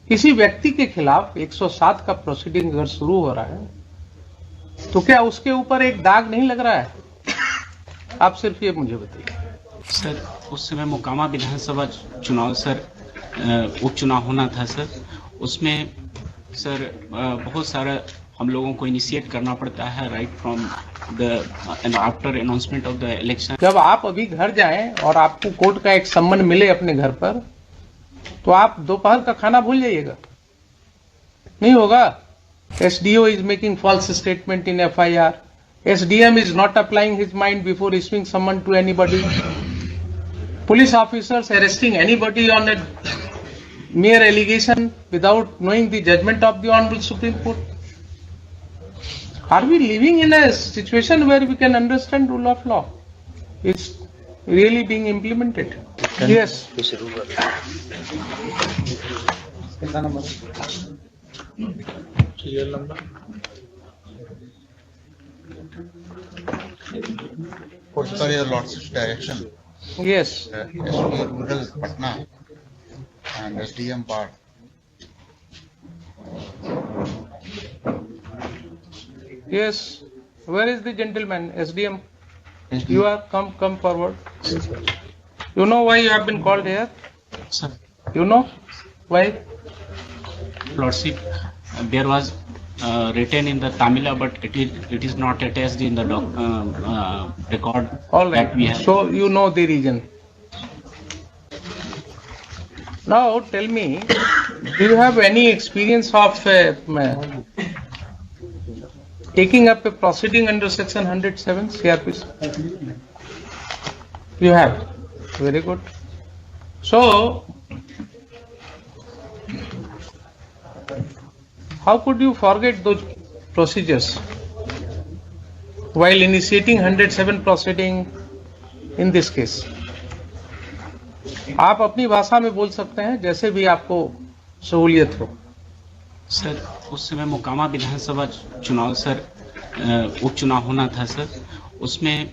किसी व्यक्ति के खिलाफ 107 का प्रोसीडिंग अगर शुरू हो रहा है तो क्या उसके ऊपर एक दाग नहीं लग रहा है? आप सिर्फ ये मुझे बताइए। सर, उस समय मोकामा विधानसभा चुनाव सर, उपचुनाव होना था सर। उसमें सर बहुत सारा हम लोगों को इनिशिएट करना पड़ता है right from the after announcement of the election. जब आप अभी घर जाएं और आपको कोर्ट का एक सम्मन मिले अपने घर पर, तो आप दोपहर का खाना भूल जाइएगा, नहीं होगा। SDO is making false statement in FIR. SDM is not applying his mind before issuing summon to anybody. Police officers arresting anybody on a mere allegation without knowing the judgment of the Honorable Supreme Court. Are we living in a situation where we can understand rule of law? It's really being implemented. Yes. Serial number. What is your lordship's direction? Yes. SDM Rural Patna and SDM Bar. Yes. Where is the gentleman? SDM. You are come forward. You know why you have been called here? Sir, You know why? Lordship, there was written in the Tamila, but it is not attached in the record. All right. That we have. So you know the reason. Now tell me, do you have any experience of taking up a proceeding under section 107 CRPC? You have. Very good. So, how could you forget those procedures while initiating 107 proceeding in this case? आप अपनी भाषा में बोल सकते हैं जैसे भी आपको सहूलियत हो। सर, उस समय मोकामा विधानसभा चुनाव सर, उपचुनाव होना था सर। उसमें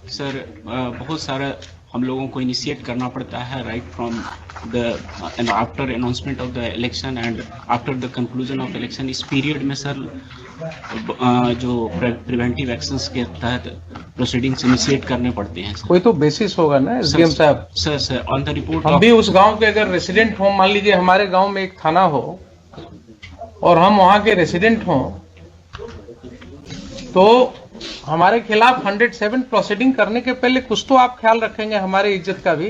सर बहुत सारा हम लोगों को इनिशिएट करना पड़ता है right from the after announcement of the election and after the conclusion of election. इस पीरियड में सर जो प्रिवेंटिव एक्शंस के तहत प्रोसीडिंग्स इनिशिएट करने पड़ते हैं। कोई तो बेसिस होगा ना एसडीएम साहब। सर ऑन द रिपोर्ट हम भी उस गांव के अगर रेसिडेंट हो, मान लीजिए हमारे गांव में एक थाना हो और हम वहां के रेसिडेंट हों, तो हमारे खिलाफ 107 प्रोसीडिंग करने के पहले कुछ तो आप ख्याल रखेंगे हमारी इज्जत का भी।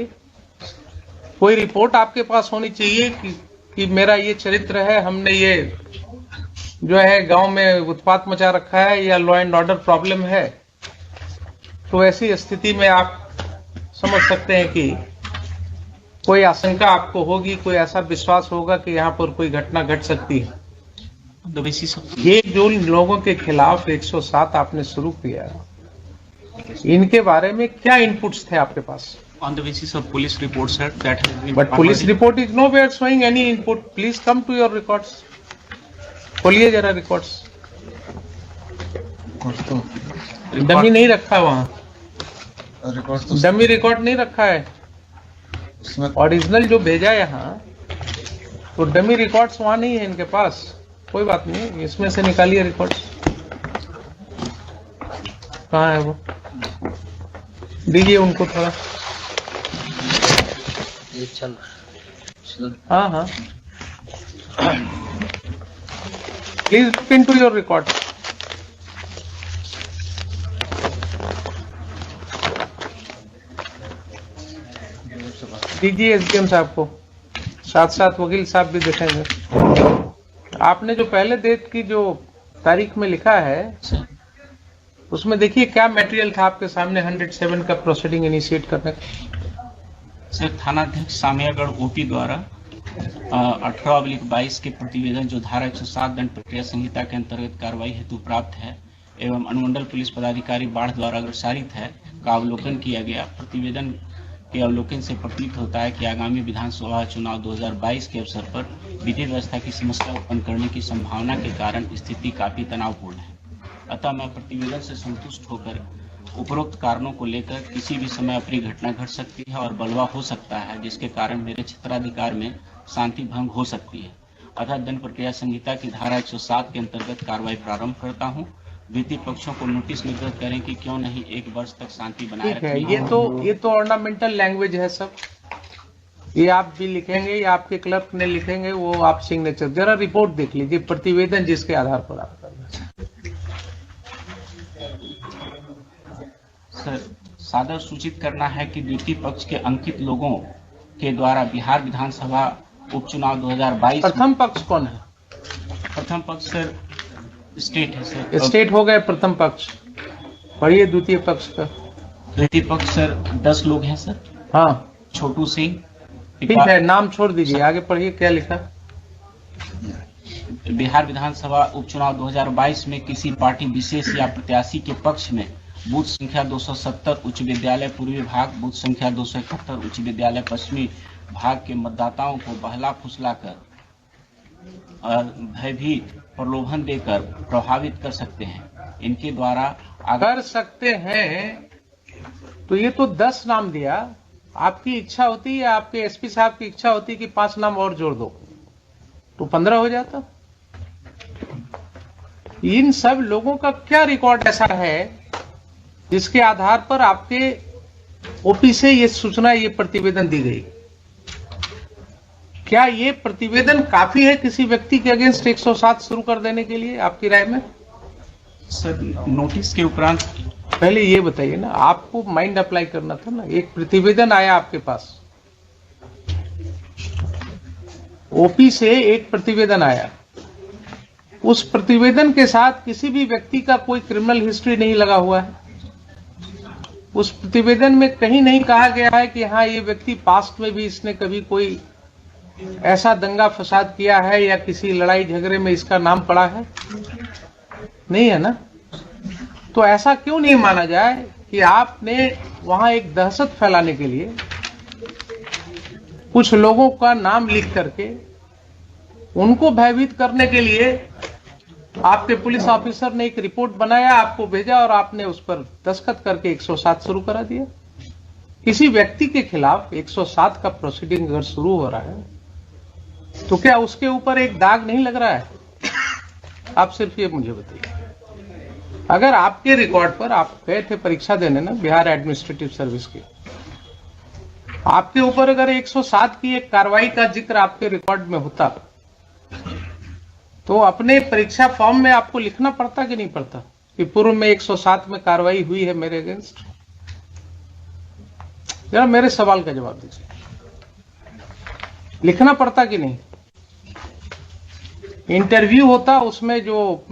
कोई रिपोर्ट आपके पास होनी चाहिए कि मेरा ये चरित्र है, हमने ये जो है गांव में उत्पात मचा रखा है या लॉ एंड ऑर्डर प्रॉब्लम है। तो ऐसी स्थिति में आप समझ सकते हैं कि कोई आशंका आपको होगी, कोई ऐसा विश्वास होगा कि यहाँ पर कोई घटना घट सकती है। ये जो लोगों के खिलाफ 107 आपने शुरू किया, इनके बारे में क्या इनपुट्स थे आपके पास? On the basis of police reports, sir, that has been. But police report is nowhere showing any input. Please come to your records. खोलिए जरा रिकॉर्ड्स। डमी नहीं रखा है वहाँ, डमी रिकॉर्ड नहीं रखा है। ओरिजिनल जो भेजा है यहाँ, तो डमी रिकॉर्ड्स वहाँ नहीं है इनके पास। कोई बात नहीं, इसमें से निकालिए रिकॉर्ड्स। कहाँ है वो? दीजिए उनको थोड़ा। हाँ हाँ, please look into your record. दीजिए एसडीएम साहब को, साथ साथ वकील साहब भी देखेंगे। आपने जो पहले डेट की जो तारीख में लिखा है, उसमें देखिए क्या मटेरियल था आपके सामने 107 का प्रोसीडिंग इनिशिएट करने का। सर, थानाध्यक्ष सामियागढ़ ओपी द्वारा 18/22 के प्रतिवेदन जो धारा 107 दंड प्रक्रिया संहिता के अंतर्गत कार्रवाई हेतु प्राप्त है एवं अनुमंडल पुलिस पदाधिकारी बाढ़ द्वारा अग्रसारित है का अवलोकन किया गया। प्रतिवेदन के अवलोकन से प्रतीत होता है कि आगामी विधानसभा चुनाव 2022 के अवसर पर विधि व्यवस्था की समस्या उत्पन्न करने की संभावना के कारण स्थिति काफी तनावपूर्ण है। अतः मैं प्रतिवेदन से संतुष्ट होकर उपरोक्त कारणों को लेकर किसी भी समय अप्रिय घटना घट सकती है और बलवा हो सकता है, जिसके कारण मेरे क्षेत्राधिकार में शांति भंग हो सकती है अतः दंड प्रक्रिया संहिता की धारा 107 के अंतर्गत कार्रवाई प्रारंभ करता हूं। वित्तीय पक्षों को नोटिस निर्गत करें कि क्यों नहीं 1 वर्ष तक शांति बनाए ठीक है, रखनी। ये तो ऑर्नामेंटल लैंग्वेज है सब, ये आप भी लिखेंगे या आपके क्लर्क ने लिखेंगे, वो आप सिग्नेचर, जरा रिपोर्ट देख लीजिए, प्रतिवेदन जिसके आधार पर आप कर रहे हैं। सर, सादर सूचित करना है कि द्वितीय पक्ष के अंकित लोगों के द्वारा बिहार विधानसभा उपचुनाव 2022 प्रथम पक्ष कौन है? प्रथम पक्ष सर स्टेट है सर। स्टेट हो गए प्रथम पक्ष, पढ़िए द्वितीय पक्ष का। द्वितीय पक्ष सर 10 लोग हैं सर। हाँ छोटू सिंह, ठीक है, नाम छोड़ दीजिए, आगे पढ़िए क्या लिखा। बिहार विधानसभा उपचुनाव 2022 में किसी पार्टी विशेष या प्रत्याशी के पक्ष में बूथ संख्या 270 उच्च विद्यालय पूर्वी भाग, बूथ संख्या 271 उच्च विद्यालय पश्चिमी भाग के मतदाताओं को बहला फुसलाकर भयभीत प्रलोभन देकर प्रभावित कर सकते हैं। इनके द्वारा कर सकते हैं, तो ये तो 10 नाम दिया, आपकी इच्छा होती है, आपके एसपी साहब की इच्छा होती है कि 5 नाम और जोड़ दो तो 15 हो जाता। इन सब लोगों का क्या रिकॉर्ड ऐसा है जिसके आधार पर आपके ओपी से ये सूचना, ये प्रतिवेदन दी गई? क्या ये प्रतिवेदन काफी है किसी व्यक्ति के अगेंस्ट 107 शुरू कर देने के लिए, आपकी राय में? सर, नोटिस के उपरांत पहले ये बताइए ना, आपको माइंड अप्लाई करना था ना। एक प्रतिवेदन आया आपके पास, ओपी से एक प्रतिवेदन आया, उस प्रतिवेदन के साथ किसी भी व्यक्ति का कोई क्रिमिनल हिस्ट्री नहीं लगा हुआ है। उस प्रतिवेदन में कहीं नहीं कहा गया है कि हाँ ये व्यक्ति पास्ट में भी इसने कभी कोई ऐसा दंगा फसाद किया है या किसी लड़ाई झगड़े में इसका नाम पड़ा है, नहीं है ना। तो ऐसा क्यों नहीं माना जाए कि आपने वहां एक दहशत फैलाने के लिए कुछ लोगों का नाम लिख करके उनको भयभीत करने के लिए आपके पुलिस ऑफिसर ने एक रिपोर्ट बनाया, आपको भेजा और आपने उस पर दस्तखत करके 107 शुरू करा दिया। किसी व्यक्ति के खिलाफ 107 का प्रोसीडिंग अगर शुरू हो रहा है तो क्या उसके ऊपर एक दाग नहीं लग रहा है? आप सिर्फ ये मुझे बताइए। अगर आपके रिकॉर्ड पर, आप गए थे परीक्षा देने ना बिहार एडमिनिस्ट्रेटिव सर्विस की, आपके ऊपर अगर 107 की एक कार्रवाई का जिक्र आपके रिकॉर्ड में होता तो अपने परीक्षा फॉर्म में आपको लिखना पड़ता कि नहीं पड़ता कि पूर्व में 107 में कार्रवाई हुई है मेरे अगेंस्ट? जरा मेरे सवाल का जवाब दीजिए, लिखना पड़ता कि नहीं? इंटरव्यू होता, उसमें जो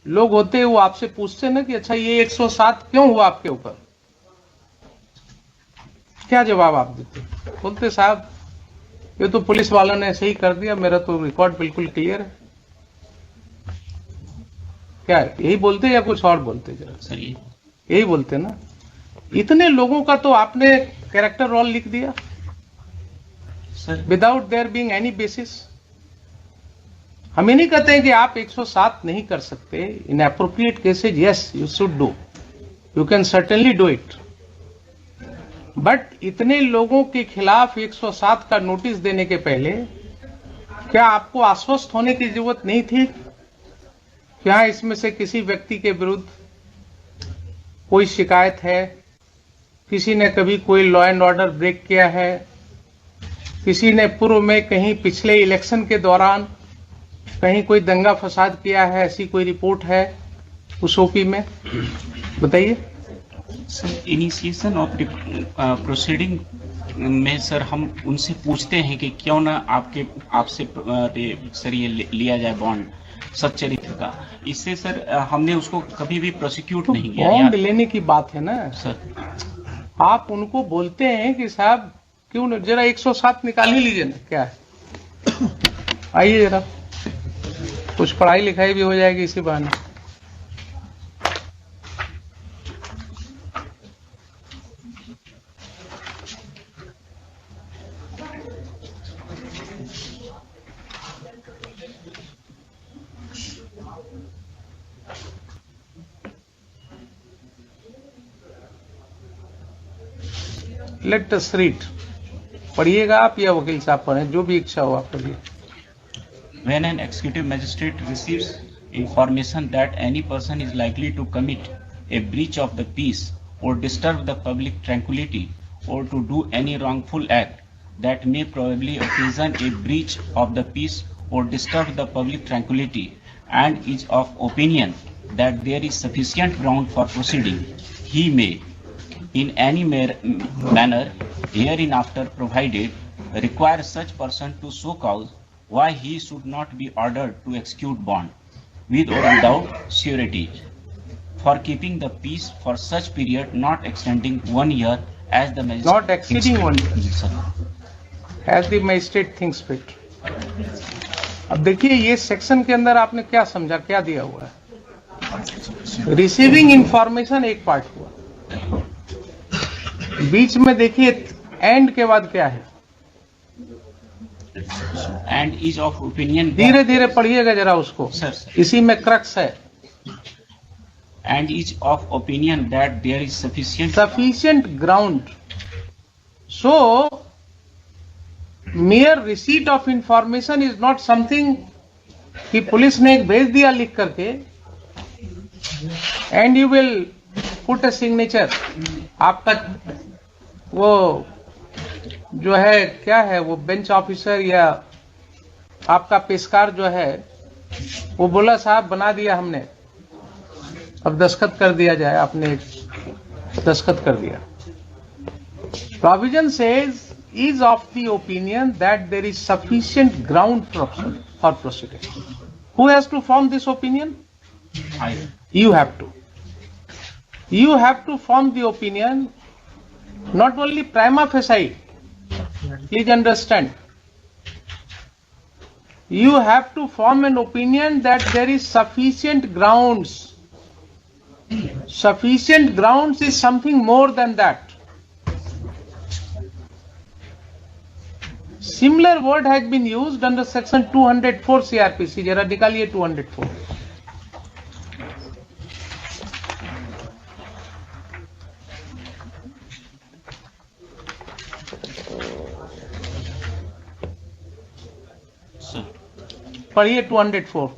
लोग होते वो आपसे पूछते ना कि अच्छा ये 107 क्यों हुआ आपके ऊपर, क्या जवाब आप देते? बोलते साहब ये तो पुलिस वालों ने ऐसे ही कर दिया, मेरा तो रिकॉर्ड बिल्कुल क्लियर है। क्या यही बोलते या कुछ और बोलते? जरा सर यही बोलते ना। इतने लोगों का तो आपने कैरेक्टर रोल लिख दिया sir, without their being any basis. हम ये नहीं कहते हैं कि आप 107 नहीं कर सकते। इन appropriate cases yes you should do, you can certainly do it, but इतने लोगों के खिलाफ 107 का नोटिस देने के पहले क्या आपको आश्वस्त होने की जरूरत नहीं थी कि हाँ इसमें से किसी व्यक्ति के विरुद्ध कोई शिकायत है, किसी ने कभी कोई लॉ एंड ऑर्डर ब्रेक किया है, किसी ने पूर्व में कहीं पिछले इलेक्शन के दौरान कहीं कोई दंगा फसाद किया है, ऐसी कोई रिपोर्ट है उस ओपी में? बताइए। सर, इनिशिएशन ऑफ प्रोसीडिंग में सर हम उनसे पूछते हैं कि क्यों ना आपसे सर ये लिया जाए बॉन्ड सच्चरित्र का। इससे सर हमने उसको कभी भी प्रोसिक्यूट नहीं किया। बॉन्ड लेने की बात है ना सर, आप उनको बोलते हैं कि साहब क्यों न जरा 107 निकाल ही लीजिए ना, क्या है आइए जरा, कुछ पढ़ाई लिखाई भी हो जाएगी इसी बहाने। लेट अस रीड, पढ़िएगा आप या वकील साहब पढ़ें, जो भी इच्छा हो आप पढ़िए। When an executive magistrate receives information that any person is likely to commit a breach of the peace or disturb the public tranquility or to do any wrongful act that may probably occasion a breach of the peace or disturb the public tranquility and is of opinion that there is sufficient ground for proceeding, he may, in any manner hereinafter provided, require such person to show cause why he should not be ordered to execute bond, with or without surety, for keeping the peace for such period not extending 1 year as the magistrate Not exceeding 1 year. Yes, sir. As the magistrate thinks fit. अब देखिए ये section के अंदर आपने क्या समझा, क्या दिया हुआ है? रिसीविंग इंफॉर्मेशन एक पार्ट हुआ, बीच में देखिए एंड के बाद क्या है? And is of opinion that, धीरे धीरे पढ़िएगा जरा उसको, sir, sir. इसी में क्रक्स है. And is of opinion that there is Sufficient ground. So mere receipt of information is not something कि पुलिस ने एक भेज दिया लिख करके and you will put a signature. आपका वो जो है क्या है, वो बेंच ऑफिसर या आपका पेशकार जो है वो बोला साहब बना दिया हमने, अब दस्तखत कर दिया जाए, आपने दस्तखत कर दिया. Provision says is of the opinion that there is sufficient ground for proceeding. Who has to form this opinion? I. You have to. You have to form the opinion, not only prima facie. Please understand. You have to form an opinion that there is sufficient grounds. Sufficient grounds is something more than that. Similar word has been used under section 204 CRPC. जरा निकालिए 204. Sir. पढ़िए 204.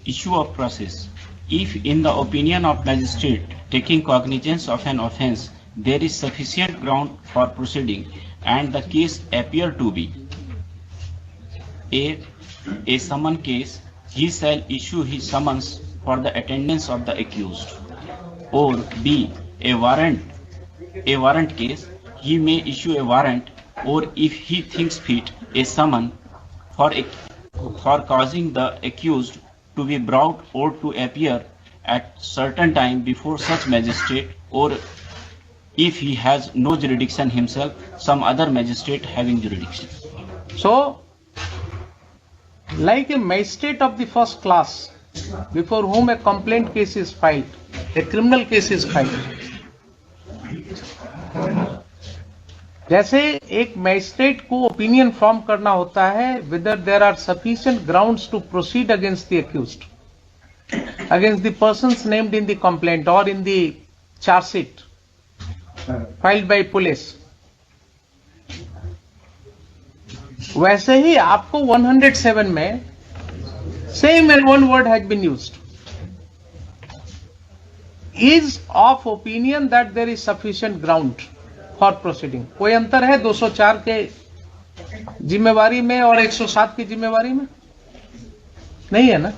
Issue of process. If in the opinion of magistrate taking cognizance of an offence, there is sufficient ground for proceeding and the case appear to be a summon case, he shall issue his summons for the attendance of the accused. Or B, a warrant case, he may issue a warrant, or if he thinks fit, a summon for causing the accused to be brought or to appear at certain time before such magistrate, or if he has no jurisdiction himself, some other magistrate having jurisdiction. So, like a magistrate of the first class, before whom a complaint case is filed, a criminal case is filed. जैसे एक magistrate को opinion form करना होता है whether there are sufficient grounds to proceed against the accused, against the persons named in the complaint or in the charge sheet filed by police. वैसे ही आपको 107 में same and one word has been used. Is of opinion that there is sufficient ground for proceeding. कोई अंतर है 204 के जिम्मेवारी में और 107 की जिम्मेवारी में? नहीं है ना?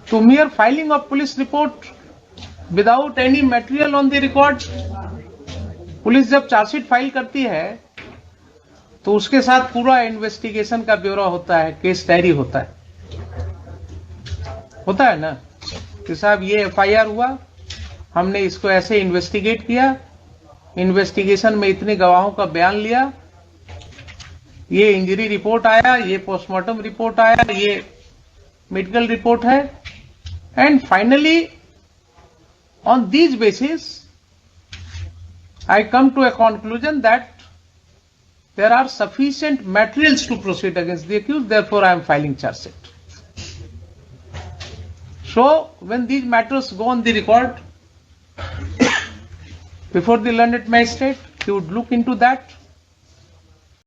To mere filing of police report without any material on the record. Police जब चार्जशीट फाइल करती है तो उसके साथ पूरा इन्वेस्टिगेशन का ब्यौरा होता है, केस डायरी होता है ना कि साहब ये एफआईआर हुआ, हमने इसको ऐसे इन्वेस्टिगेट किया, इन्वेस्टिगेशन में इतने गवाहों का बयान लिया, ये इंजरी रिपोर्ट आया, ये पोस्टमार्टम रिपोर्ट आया, ये मेडिकल रिपोर्ट है, and finally on these basis I come to a conclusion that there are sufficient materials to proceed against the accused, therefore I am filing charge sheet. So when these matters go on the record before the learned magistrate, he would look into that